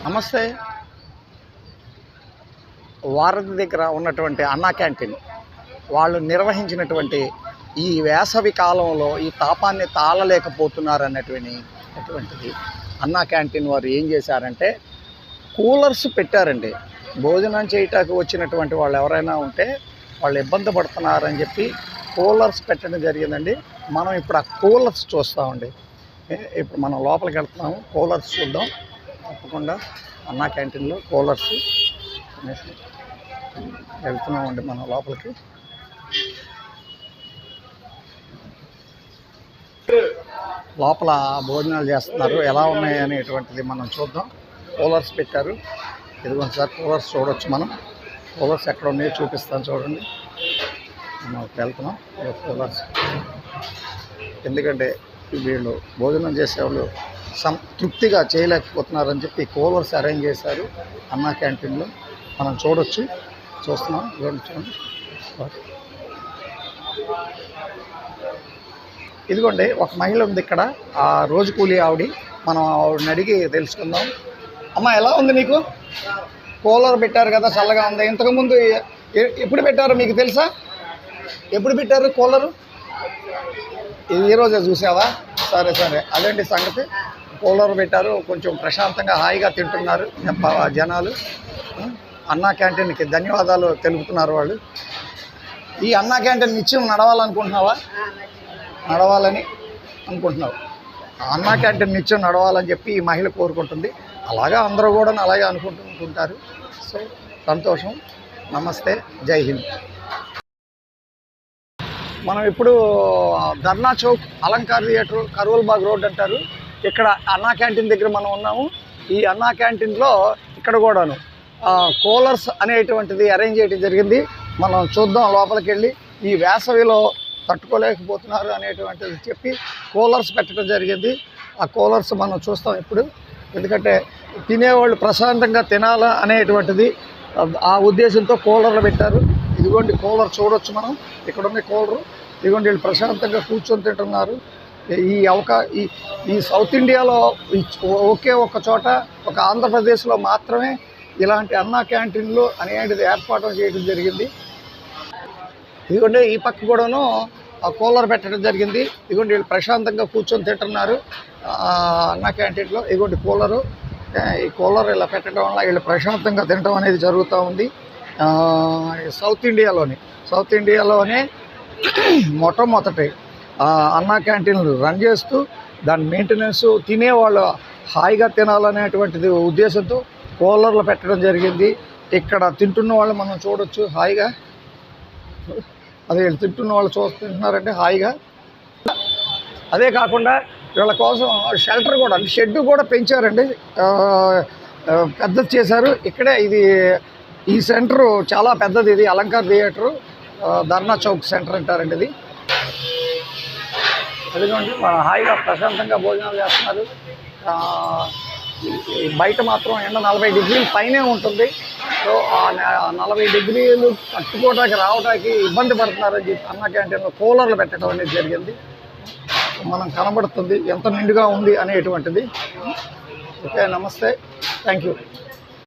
నమస్తే. వారధి దగ్గర ఉన్నటువంటి అన్నా క్యాంటీన్ వాళ్ళు నిర్వహించినటువంటి ఈ వేసవి కాలంలో ఈ తాపాన్ని తాళలేకపోతున్నారన్నటువంటిది అన్నా క్యాంటీన్ వారు ఏం చేశారంటే కూలర్స్ పెట్టారండి. భోజనం చేయటానికి వచ్చినటువంటి వాళ్ళు ఎవరైనా ఉంటే వాళ్ళు ఇబ్బంది పడుతున్నారని చెప్పి కూలర్స్ పెట్టడం జరిగిందండి. మనం ఇప్పుడు ఆ కూలర్స్ చూస్తామండి. ఇప్పుడు మనం లోపలికి వెళ్తున్నాము, కూలర్స్ చూద్దాం. తప్పకుండా అన్నా క్యాంటీన్లో కూలర్స్ వెళ్తున్నామండి మనం లోపలికి. లోపల భోజనాలు చేస్తున్నారు, ఎలా ఉన్నాయి అనేటువంటిది మనం చూద్దాం. కూలర్స్ పెట్టారు, ఇదిగోండి సార్ కూలర్స్ చూడవచ్చు. మనం కూలర్స్ ఎక్కడ ఉన్నాయో చూపిస్తాను చూడండి. మనం వెళ్తున్నాం కూలర్స్, ఎందుకంటే వీళ్ళు భోజనం చేసేవాళ్ళు తృప్తిగా చేయలేకపోతున్నారని చెప్పి కూలర్స్ అరేంజ్ చేశారు అన్నా క్యాంటీన్లో. మనం చూస్తున్నాం. చూడండి, ఇదిగోండి ఒక మహిళ ఉంది ఇక్కడ, ఆ రోజు కూలీ ఆవిడ. మనం ఆవిడని అడిగి తెలుసుకుందాం. అమ్మ, ఎలా ఉంది నీకు? కూలర్ పెట్టారు కదా, చల్లగా ఉంది. ఇంతకుముందు ఎప్పుడు పెట్టారు మీకు తెలుసా? ఎప్పుడు పెట్టారు కూలరు? ఈరోజే చూసావా? సరే అదేంటి సంగతి. కూలర్ పెట్టారు, కొంచెం ప్రశాంతంగా హాయిగా తింటున్నారు జనాలు. అన్నా క్యాంటీన్కి ధన్యవాదాలు తెలుపుతున్నారు వాళ్ళు. ఈ అన్నా క్యాంటీన్ నిత్యం నడవాలని అనుకుంటున్నావు. అన్నా క్యాంటీన్ నిత్యం నడవాలని చెప్పి ఈ మహిళ కోరుకుంటుంది. అలాగా అందరూ కూడా అలాగే అనుకుంటుంటారు. సో సంతోషం. నమస్తే, జై హింద్. మనం ఇప్పుడు ధర్నా చౌక్, అలంకార్ థియేటర్, కరోల్బాగ్ రోడ్ అంటారు. ఇక్కడ అన్నా క్యాంటీన్ దగ్గర మనం ఉన్నాము. ఈ అన్నా క్యాంటీన్లో ఇక్కడ కూడాను కూలర్స్ అనేటువంటిది అరేంజ్ చేయడం జరిగింది. మనం చూద్దాం లోపలికి వెళ్ళి. ఈ వేసవిలో తట్టుకోలేకపోతున్నారు అనేటువంటిది చెప్పి కూలర్స్ పెట్టడం జరిగింది. ఆ కూలర్స్ మనం చూస్తాం ఇప్పుడు, ఎందుకంటే తినేవాళ్ళు ప్రశాంతంగా తినాలా అనేటువంటిది ఆ ఉద్దేశంతో కూలర్లు పెట్టారు. ఇదిగోండి కూలర్ చూడవచ్చు మనం. ఇక్కడ ఉన్న కూలరు ఇదిగోండి, వీళ్ళు ప్రశాంతంగా కూర్చొని తింటున్నారు. ఈ సౌత్ ఇండియాలో ఒకే ఒక్క చోట, ఒక ఆంధ్రప్రదేశ్లో మాత్రమే ఇలాంటి అన్నా క్యాంటీన్లు అనేటిది ఏర్పాటు చేయడం జరిగింది. ఇదిగోండి ఈ పక్క కూడాను ఆ కూలర్ పెట్టడం జరిగింది. ఇదిగోండి వీళ్ళు ప్రశాంతంగా కూర్చొని తింటున్నారు అన్నా క్యాంటీన్లో. ఇదిగోండి కూలరు. ఈ కూలర్ ఇలా పెట్టడం వల్ల వీళ్ళు ప్రశాంతంగా తినడం అనేది జరుగుతూ ఉంది. సౌత్ ఇండియాలోనే మొట్టమొదటి అన్నా క్యాంటీన్లు రన్ చేస్తూ దాని మెయింటెనెన్స్, తినేవాళ్ళు హాయిగా తినాలనేటువంటిది ఉద్దేశంతో కూలర్లు పెట్టడం జరిగింది. ఇక్కడ తింటున్న వాళ్ళు మనం చూడవచ్చు హాయిగా. అదే వీళ్ళు తింటున్న వాళ్ళు తింటున్నారంటే హాయిగా. అదే కాకుండా వీళ్ళ కోసం షెల్టర్ కూడా, షెడ్ కూడా పెంచారండి, పెద్దది చేశారు. ఇక్కడే ఈ సెంటరు చాలా పెద్దది. ఇది అలంకార్ థియేటరు, ధర్నా చౌక్ సెంటర్ అంటారండి ఇది. అదిగోండి హాయిగా ప్రశాంతంగా భోజనాలు చేస్తున్నారు. బయట మాత్రం ఎండ 40 డిగ్రీల పైనే ఉంటుంది. సో ఆ 40 డిగ్రీలు తట్టుకోవడానికి రావడానికి ఇబ్బంది పడుతున్నారని చెప్పి అన్నా క్యాంటీన్లో కూలర్లు పెట్టడం అనేది జరిగింది. మనం కనబడుతుంది ఎంత నిండుగా ఉంది అనేటువంటిది. ఓకే, నమస్తే, థ్యాంక్ యూ.